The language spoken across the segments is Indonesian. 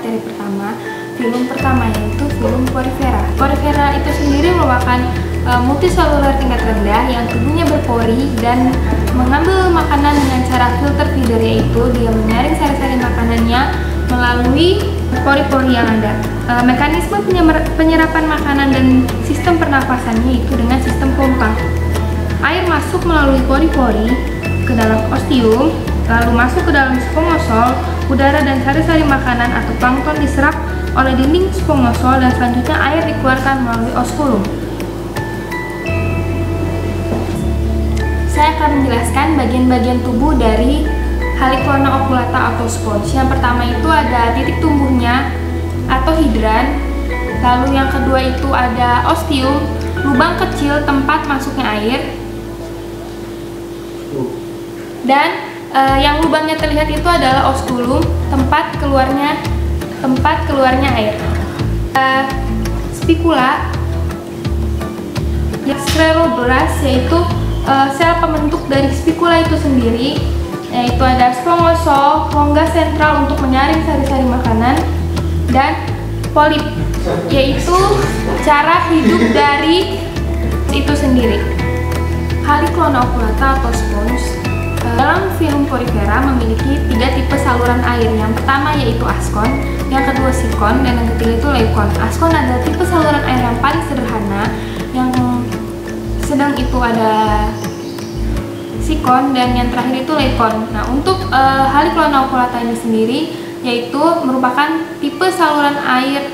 materi pertama, filum pertama, yaitu filum porifera. Porifera itu sendiri merupakan multiseluler tingkat rendah yang tubuhnya berpori dan mengambil makanan dengan cara filter feeder, yaitu dia menyaring sari-sari makanannya melalui pori-pori yang ada. Mekanisme penyerapan makanan dan sistem pernapasannya itu dengan sistem pompa. Air masuk melalui pori-pori ke dalam ostium, lalu masuk ke dalam spongosol. Udara dan sari-sari makanan atau plankton diserap oleh dinding spongosol dan selanjutnya air dikeluarkan melalui oskulum. Saya akan menjelaskan bagian-bagian tubuh dari Halichorna oculata atau spons. Yang pertama itu ada titik tumbuhnya atau hidran. Lalu yang kedua itu ada ostium, lubang kecil tempat masuknya air. Dan yang lubangnya terlihat itu adalah osculum, tempat keluarnya air. Spicula, scleroblast, yaitu sel pembentuk dari spicula itu sendiri, yaitu ada spongosol, rongga sentral untuk menyaring sari-sari makanan, dan polip, yaitu cara hidup dari itu sendiri. Halichorna oculata atau spons dalam filum porifera memiliki 3 tipe saluran air. Yang pertama yaitu askon, yang kedua sikon, dan yang ketiga itu leukon. Askon adalah tipe saluran air yang paling sederhana, yang sedang itu ada sikon, dan yang terakhir itu leukon. Nah, untuk Halichorna oculata ini sendiri yaitu merupakan tipe saluran air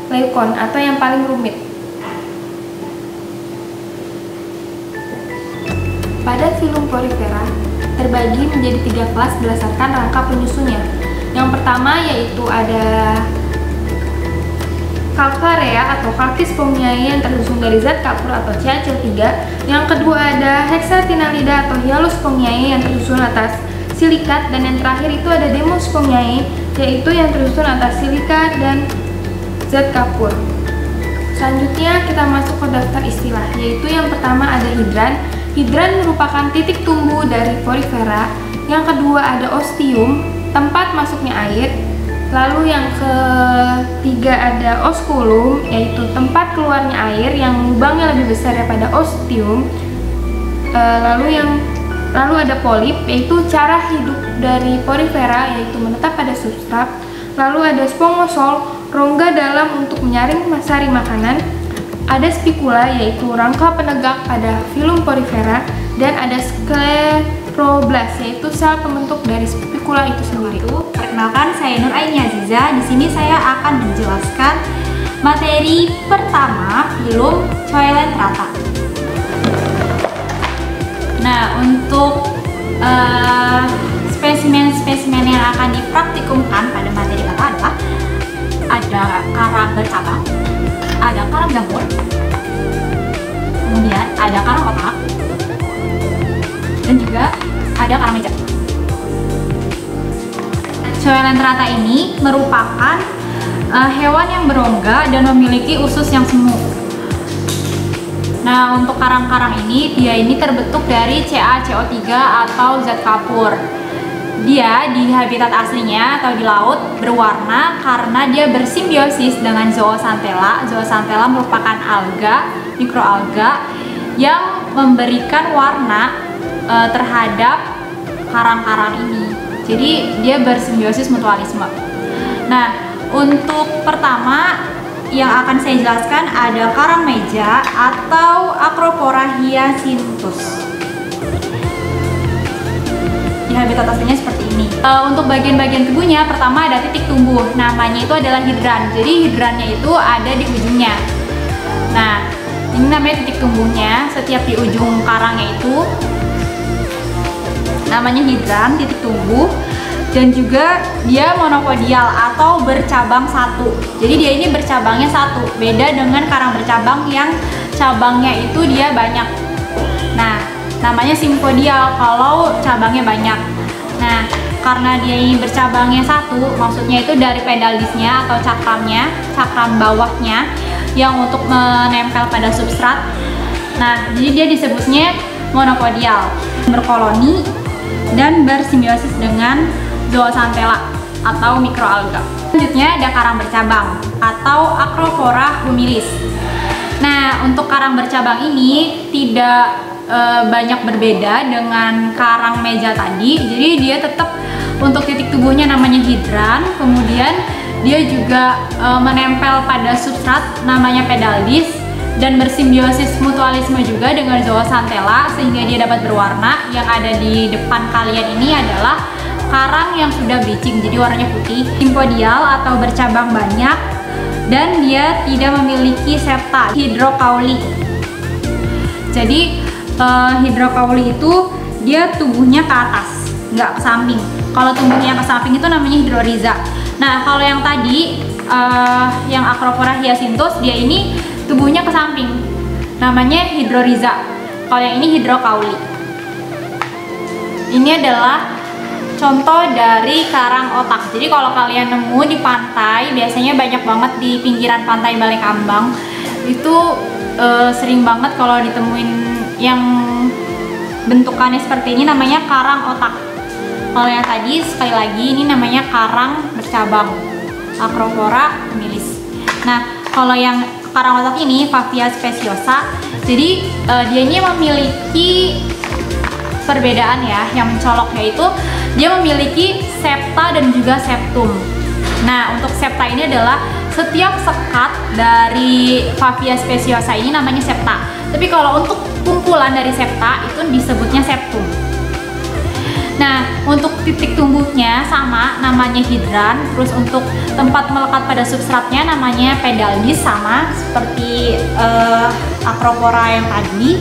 leukon atau yang paling rumit. Pada filum porifera terbagi menjadi 3 kelas berdasarkan rangka penyusunnya. Yang pertama yaitu ada Calcarea atau Calcis pomniae yang tersusun dari zat kapur atau CaCl3. Yang kedua ada Hexatinalida atau Hyalus pomniae yang tersusun atas silikat, dan yang terakhir itu ada Demos pomniae yaitu yang tersusun atas silikat dan zat kapur. Selanjutnya kita masuk ke daftar istilah, yaitu yang pertama ada hidran. Hidran merupakan titik tumbuh dari porifera. Yang kedua ada ostium, tempat masuknya air. Lalu yang ketiga ada osculum, yaitu tempat keluarnya air yang lubangnya lebih besar daripada ostium. Lalu ada polip, yaitu cara hidup dari porifera, yaitu menetap pada substrat. Lalu ada spongosol, rongga dalam untuk menyaring sari makanan. Ada spicula, yaitu rangka penegak pada filum porifera, dan ada scleroblast, yaitu sel pembentuk dari spicula itu sendiri. Perkenalkan, saya Nur Aini Aziza. Di sini saya akan menjelaskan materi pertama, filum Coelenterata. Nah, untuk spesimen-spesimen yang akan dipraktikumkan pada materi pertama adalah ada karang bercabang, ada karang jamur, kemudian ada karang kotak, dan juga ada karang meja. Coelenterata ini merupakan hewan yang berongga dan memiliki usus yang semu. Nah, untuk karang-karang ini, dia ini terbentuk dari CaCO3 atau zat kapur. Dia di habitat aslinya atau di laut berwarna karena dia bersimbiosis dengan zooxanthella. Zooxanthella merupakan alga, mikroalga yang memberikan warna terhadap karang-karang ini. Jadi dia bersimbiosis mutualisme. Nah, untuk pertama yang akan saya jelaskan ada karang meja atau Acropora hyacinthus. Di habitat aslinya seperti ini. Untuk bagian-bagian tubuhnya, pertama ada titik tumbuh, namanya itu adalah hidran. Jadi hidrannya itu ada di ujungnya. Nah, ini namanya titik tumbuhnya. Setiap di ujung karangnya itu namanya hidran, titik tumbuh. Dan juga dia monopodial atau bercabang satu. Jadi dia ini bercabangnya satu, beda dengan karang bercabang yang cabangnya itu dia banyak. Nah, namanya simpodial kalau cabangnya banyak. Nah, karena dia ini bercabangnya satu, maksudnya itu dari pedal disnya atau cakramnya, cakram bawahnya yang untuk menempel pada substrat. Nah, jadi dia disebutnya monopodial, berkoloni dan bersimbiosis dengan zooxanthella atau mikroalga. Selanjutnya ada karang bercabang atau Acrophora humilis. Nah, untuk karang bercabang ini tidak banyak berbeda dengan karang meja tadi. Jadi dia tetap untuk titik tubuhnya namanya hidran, kemudian dia juga menempel pada substrat namanya pedal disc dan bersimbiosis mutualisme juga dengan zooxanthella sehingga dia dapat berwarna. Yang ada di depan kalian ini adalah karang yang sudah bleaching, jadi warnanya putih. Simpodial atau bercabang banyak dan dia tidak memiliki septa. Hydrocauli. Jadi hydrocauli itu dia tubuhnya ke atas, nggak ke samping. Kalau tubuhnya ke samping itu namanya hydrorhiza. Nah, kalau yang tadi yang Acrophora hyacinthus, dia ini tubuhnya ke samping, namanya hydrorhiza. Kalau yang ini hydrocauli. Ini adalah contoh dari karang otak. Jadi kalau kalian nemu di pantai, biasanya banyak banget di pinggiran pantai Balekambang. Itu sering banget kalau ditemuin yang bentukannya seperti ini, namanya karang otak. Kalau yang tadi sekali lagi ini namanya karang bercabang, Acrophora humilis. Nah, kalau yang karang otak ini Favia speciosa. Jadi dia ini memiliki perbedaan ya, yang mencolok, yaitu dia memiliki septa dan juga septum. Nah, untuk septa ini adalah setiap sekat dari Favia speciosa ini namanya septa. Tapi kalau untuk kumpulan dari septa itu disebutnya septum. Nah, untuk titik tumbuhnya sama, namanya hidran. Terus untuk tempat melekat pada substratnya namanya pedal disc, sama seperti Acrophora yang tadi.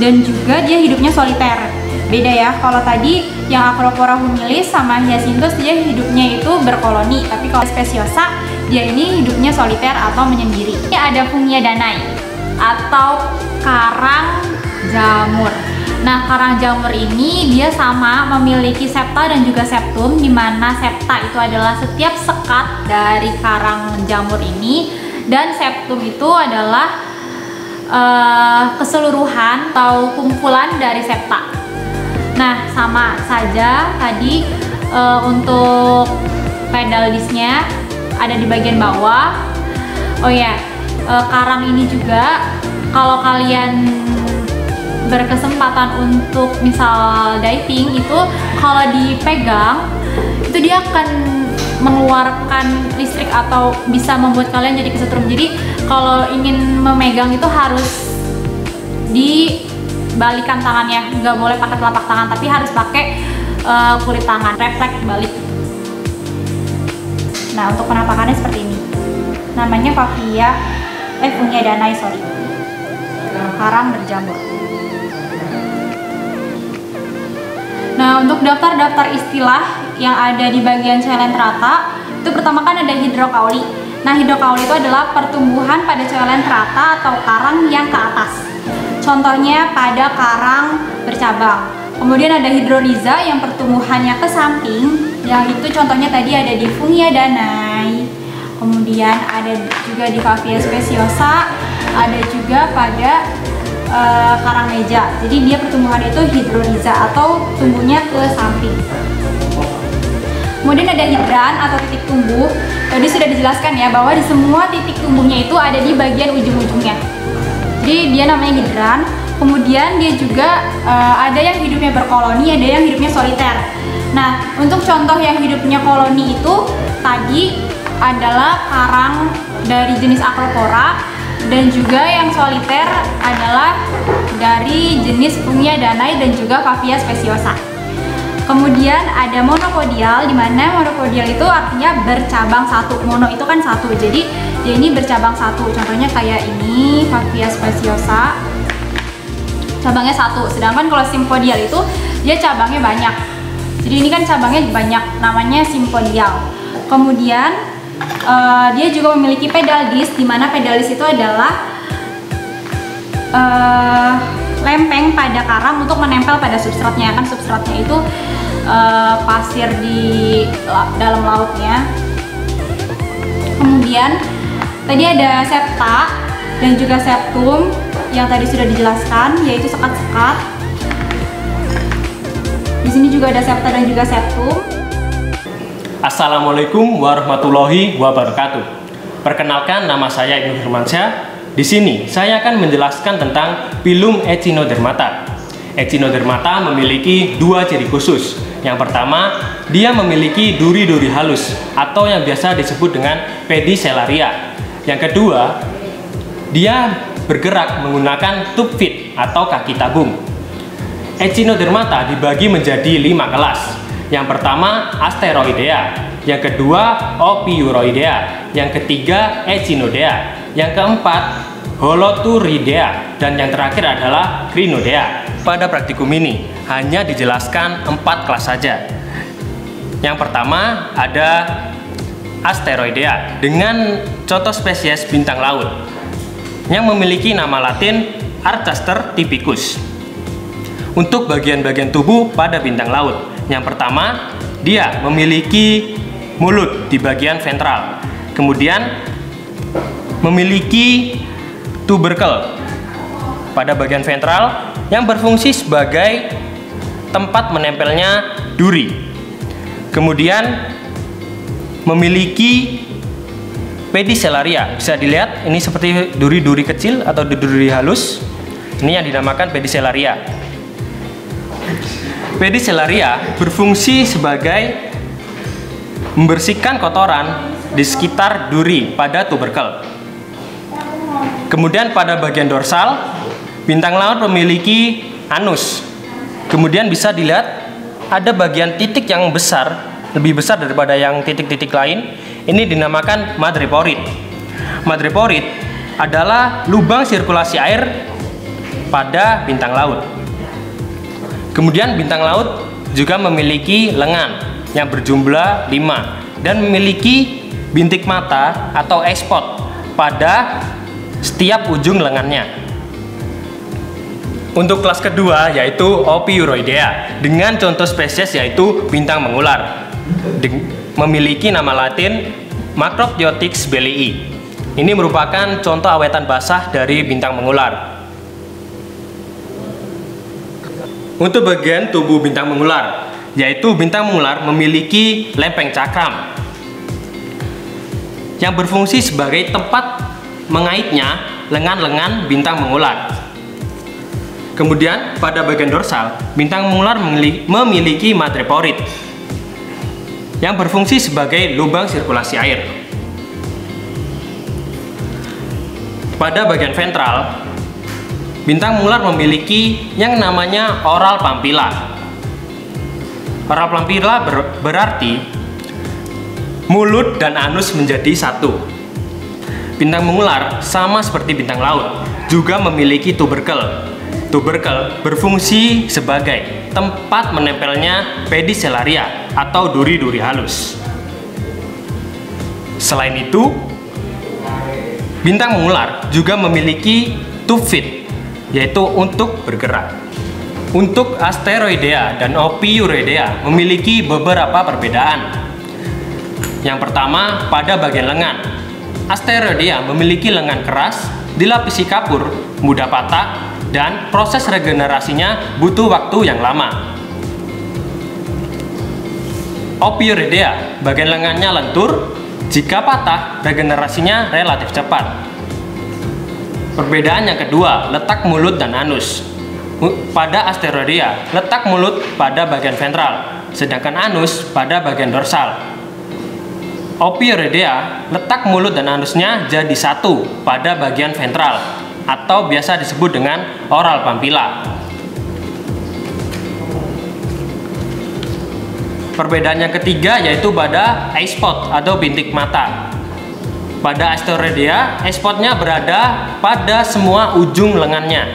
Dan juga dia hidupnya soliter. Beda ya, kalau tadi yang Acrophora humilis sama hyacinthus dia hidupnya itu berkoloni, tapi kalau speciosa dia ini hidupnya soliter atau menyendiri. Ini ada Fungia danae atau karang jamur. Nah, karang jamur ini dia sama memiliki septa dan juga septum, di mana septa itu adalah setiap sekat dari karang jamur ini dan septum itu adalah keseluruhan atau kumpulan dari septa. Nah, sama saja tadi untuk pedal disc-nya ada di bagian bawah. Oh ya, karang ini juga kalau kalian berkesempatan untuk misal diving itu, kalau dipegang itu dia akan mengeluarkan listrik atau bisa membuat kalian jadi kesetrum. Jadi kalau ingin memegang itu harus dibalikan tangannya, nggak boleh pakai telapak tangan, tapi harus pakai kulit tangan, refleks balik. Nah, untuk penampakannya seperti ini, namanya Fungia danae, karang berjamur. Nah, untuk daftar-daftar istilah yang ada di bagian Coelenterata, itu pertama kan ada hydrocauli. Nah, hydrocauli itu adalah pertumbuhan pada Coelenterata atau karang yang ke atas. Contohnya pada karang bercabang. Kemudian ada hydrorhiza yang pertumbuhannya ke samping, yang itu contohnya tadi ada di Fungia danae. Kemudian ada juga di Favia speciosa, ada juga pada karang meja. Jadi dia pertumbuhan itu hydrorhiza atau tumbuhnya ke samping. Kemudian ada hidran atau titik tumbuh. Tadi sudah dijelaskan ya bahwa di semua titik tumbuhnya itu ada di bagian ujung-ujungnya. Jadi dia namanya hidran. Kemudian dia juga ada yang hidupnya berkoloni, ada yang hidupnya soliter. Nah, untuk contoh yang hidupnya koloni itu tadi adalah karang dari jenis Acrophora, dan juga yang soliter adalah dari jenis Fungia danae dan juga Favia speciosa. Kemudian ada monopodial, di mana monopodial itu artinya bercabang satu. Mono itu kan satu, jadi dia ini bercabang satu. Contohnya kayak ini Favia speciosa, cabangnya satu. Sedangkan kalau simpodial itu dia cabangnya banyak. Jadi ini kan cabangnya banyak, namanya simpodial. Kemudian dia juga memiliki pedal disc, di mana pedal disc itu adalah lempeng pada karang untuk menempel pada substratnya. Kan substratnya itu pasir di dalam lautnya. Kemudian tadi ada septa dan juga septum yang tadi sudah dijelaskan, yaitu sekat-sekat. Di sini juga ada septa dan juga septum. Assalamualaikum warahmatullahi wabarakatuh. Perkenalkan, nama saya Ibnu Firmansyah. Di sini saya akan menjelaskan tentang filum Echinodermata. Echinodermata memiliki dua ciri khusus. Yang pertama, dia memiliki duri-duri halus atau yang biasa disebut dengan pedicellaria. Yang kedua, dia bergerak menggunakan tube feet atau kaki tabung. Echinodermata dibagi menjadi 5 kelas. Yang pertama, Asteroidea. Yang kedua, Ophiuroidea. Yang ketiga, Echinodea. Yang keempat, Holoturidea. Dan yang terakhir adalah Crinodea. Pada praktikum ini hanya dijelaskan 4 kelas saja. Yang pertama ada Asteroidea dengan contoh spesies bintang laut yang memiliki nama latin Archaster typicus. Untuk bagian-bagian tubuh pada bintang laut, yang pertama, dia memiliki mulut di bagian ventral. Kemudian memiliki tubercle pada bagian ventral yang berfungsi sebagai tempat menempelnya duri. Kemudian memiliki pedicellaria. Bisa dilihat ini seperti duri-duri kecil atau duri-duri halus. Ini yang dinamakan pedicellaria. Pedicellaria berfungsi sebagai membersihkan kotoran di sekitar duri pada tubercle. Kemudian pada bagian dorsal, bintang laut memiliki anus. Kemudian bisa dilihat ada bagian titik yang besar, lebih besar daripada yang titik-titik lain. Ini dinamakan madreporid. Madreporid adalah lubang sirkulasi air pada bintang laut. Kemudian bintang laut juga memiliki lengan yang berjumlah 5 dan memiliki bintik mata atau eye spot pada setiap ujung lengannya. Untuk kelas kedua yaitu Ophiuroidea dengan contoh spesies yaitu bintang mengular. Memiliki nama latin Macroptiothix bellii. Ini merupakan contoh awetan basah dari bintang mengular. Untuk bagian tubuh bintang mengular, yaitu bintang mengular memiliki lempeng cakram yang berfungsi sebagai tempat mengaitnya lengan-lengan bintang mengular. Kemudian pada bagian dorsal, bintang mengular memiliki madreporid yang berfungsi sebagai lubang sirkulasi air. Pada bagian ventral, bintang mengular memiliki yang namanya oral pampilla. Oral pampilla berarti mulut dan anus menjadi satu. Bintang mengular sama seperti bintang laut, juga memiliki tubercle. Tubercle berfungsi sebagai tempat menempelnya pedicellaria atau duri-duri halus. Selain itu, bintang mengular juga memiliki tube feet, yaitu untuk bergerak. Untuk Asteroidea dan Ophiuroidea memiliki beberapa perbedaan. Yang pertama, pada bagian lengan. Asteroidea memiliki lengan keras, dilapisi kapur, mudah patah, dan proses regenerasinya butuh waktu yang lama. Ophiuroidea, bagian lengannya lentur, jika patah, regenerasinya relatif cepat. Perbedaan yang kedua, letak mulut dan anus. Pada Asteroidea, letak mulut pada bagian ventral, sedangkan anus pada bagian dorsal. Ophiuroidea, letak mulut dan anusnya jadi satu pada bagian ventral, atau biasa disebut dengan oral pampilla. Perbedaan yang ketiga yaitu pada eye spot atau bintik mata. Pada Asteroidea, eye spotnya berada pada semua ujung lengannya.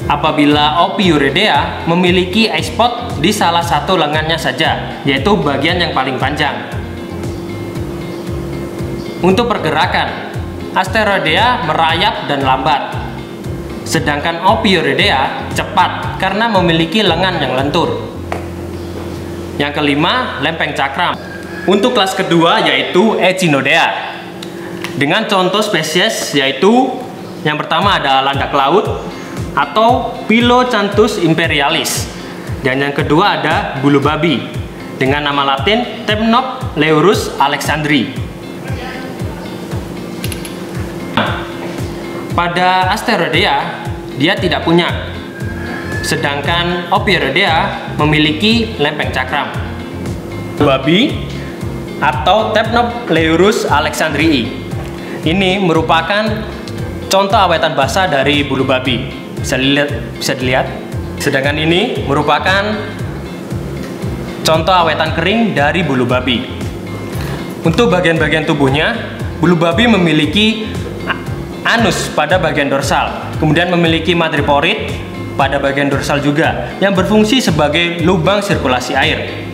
Apabila Ophiuroidea memiliki eye spot di salah satu lengannya saja, yaitu bagian yang paling panjang. Untuk pergerakan, Asteroidea merayap dan lambat, sedangkan Ophiuroidea cepat karena memiliki lengan yang lentur. Yang kelima, lempeng cakram. Untuk kelas kedua yaitu Echinodea dengan contoh spesies yaitu yang pertama ada landak laut atau Pilocanthus imperialis, dan yang kedua ada bulu babi. dengan nama latin Temnopleurus alexandri. Pada Asteroidea dia tidak punya, sedangkan Ophiurodea memiliki lempeng cakram. Babi atau Temnopleurus alexandrii ini merupakan contoh awetan basah dari bulu babi. Bisa dilihat. Sedangkan ini merupakan contoh awetan kering dari bulu babi. Untuk bagian-bagian tubuhnya, bulu babi memiliki anus pada bagian dorsal, kemudian memiliki madreporid pada bagian dorsal juga, yang berfungsi sebagai lubang sirkulasi air.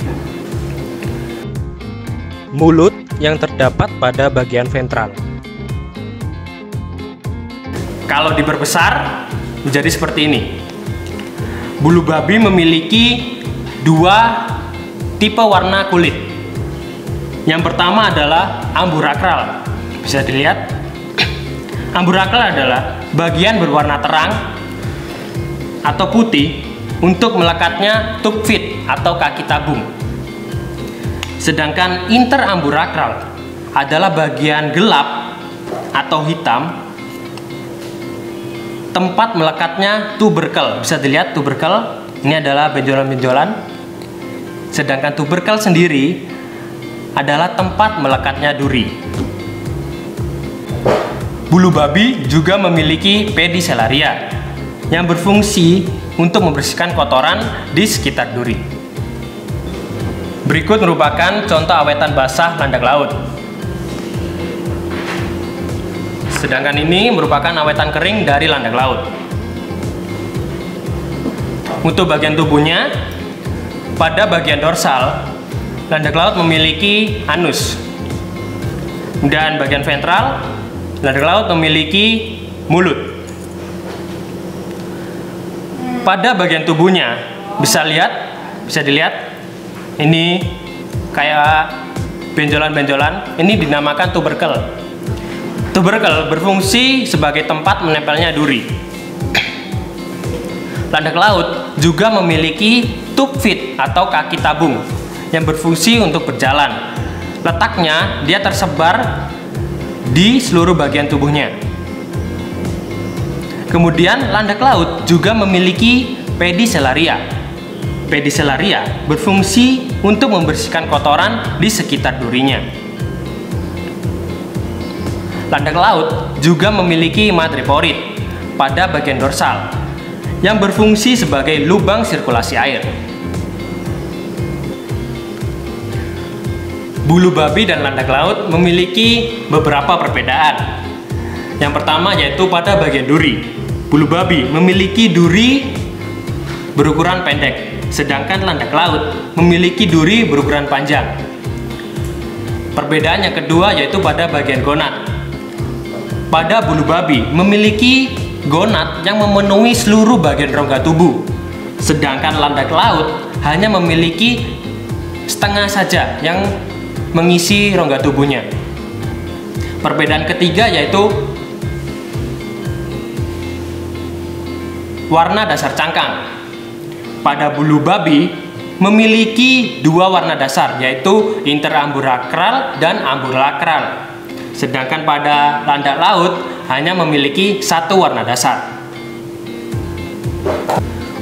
Mulut yang terdapat pada bagian ventral. Kalau diperbesar menjadi seperti ini. Bulu babi memiliki dua tipe warna kulit. Yang pertama adalah amburakral. Bisa dilihat. Amburakral adalah bagian berwarna terang atau putih untuk melekatnya tube feet atau kaki tabung. Sedangkan interamburakral adalah bagian gelap atau hitam tempat melekatnya tuberkel. Bisa dilihat tuberkel, ini adalah benjolan-benjolan. Sedangkan tuberkel sendiri adalah tempat melekatnya duri. Bulu babi juga memiliki pedicelaria yang berfungsi untuk membersihkan kotoran di sekitar duri. Berikut merupakan contoh awetan basah landak laut. Sedangkan ini merupakan awetan kering dari landak laut. Untuk bagian tubuhnya, pada bagian dorsal, landak laut memiliki anus. Dan bagian ventral, landak laut memiliki mulut. Pada bagian tubuhnya, bisa dilihat, ini kayak benjolan-benjolan, ini dinamakan tuberkel. Tuberkel berfungsi sebagai tempat menempelnya duri. Landak laut juga memiliki tube feet atau kaki tabung yang berfungsi untuk berjalan. Letaknya dia tersebar di seluruh bagian tubuhnya. Kemudian landak laut juga memiliki pedicelaria. Pedicelaria berfungsi untuk membersihkan kotoran di sekitar durinya. Landak laut juga memiliki madreporid pada bagian dorsal yang berfungsi sebagai lubang sirkulasi air. Bulu babi dan landak laut memiliki beberapa perbedaan. Yang pertama yaitu pada bagian duri. Bulu babi memiliki duri berukuran pendek, sedangkan landak laut memiliki duri berukuran panjang. Perbedaan yang kedua yaitu pada bagian gonad. Pada bulu babi memiliki gonad yang memenuhi seluruh bagian rongga tubuh, sedangkan landak laut hanya memiliki setengah saja yang mengisi rongga tubuhnya. Perbedaan ketiga yaitu warna dasar cangkang. Pada bulu babi memiliki dua warna dasar, yaitu interamburakral dan ambulakral. Sedangkan pada landak laut hanya memiliki satu warna dasar.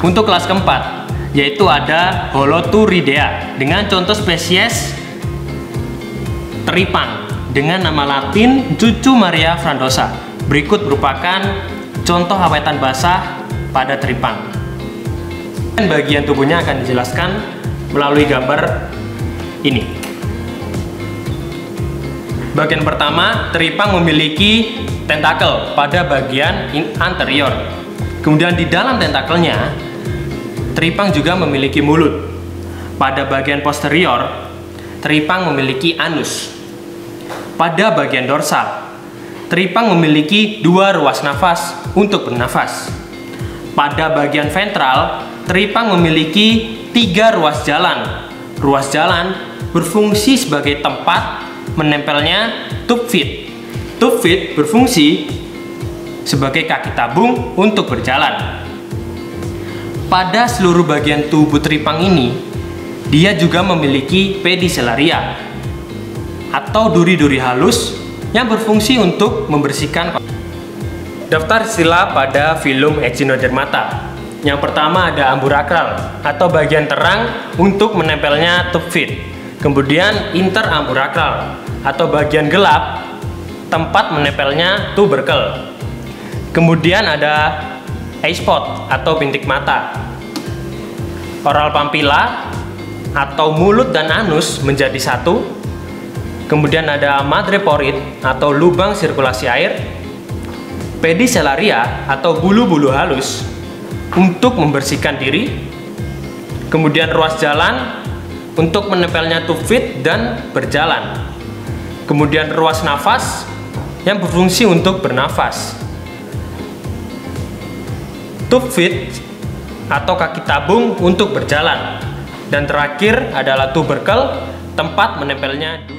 Untuk kelas keempat, yaitu ada Holoturidea dengan contoh spesies teripang dengan nama latin Cucumaria frondosa. Berikut merupakan contoh awetan basah pada teripang. Bagian tubuhnya akan dijelaskan melalui gambar ini. Bagian pertama, teripang memiliki tentakel pada bagian anterior. Kemudian di dalam tentakelnya, teripang juga memiliki mulut. Pada bagian posterior, teripang memiliki anus. Pada bagian dorsal, teripang memiliki dua ruas nafas untuk bernafas. Pada bagian ventral, teripang memiliki 3 ruas jalan. Ruas jalan berfungsi sebagai tempat menempelnya tube feet. Tube feet berfungsi sebagai kaki tabung untuk berjalan. Pada seluruh bagian tubuh teripang ini Dia juga memiliki pedicelaria atau duri-duri halus yang berfungsi untuk membersihkan. Daftar istilah pada filum echinodermata. Yang pertama ada amburakral atau bagian terang untuk menempelnya tube feed. Kemudian interamburakral atau bagian gelap tempat menempelnya tubercle. Kemudian ada eye spot atau bintik mata. Oral pampilla atau mulut dan anus menjadi satu. Kemudian ada madreporit atau lubang sirkulasi air. Pedicelaria atau bulu-bulu halus untuk membersihkan diri. Kemudian ruas jalan untuk menempelnya tube feed dan berjalan. Kemudian ruas nafas yang berfungsi untuk bernafas. Tube feed atau kaki tabung untuk berjalan. Dan terakhir adalah tubercle, tempat menempelnya duri.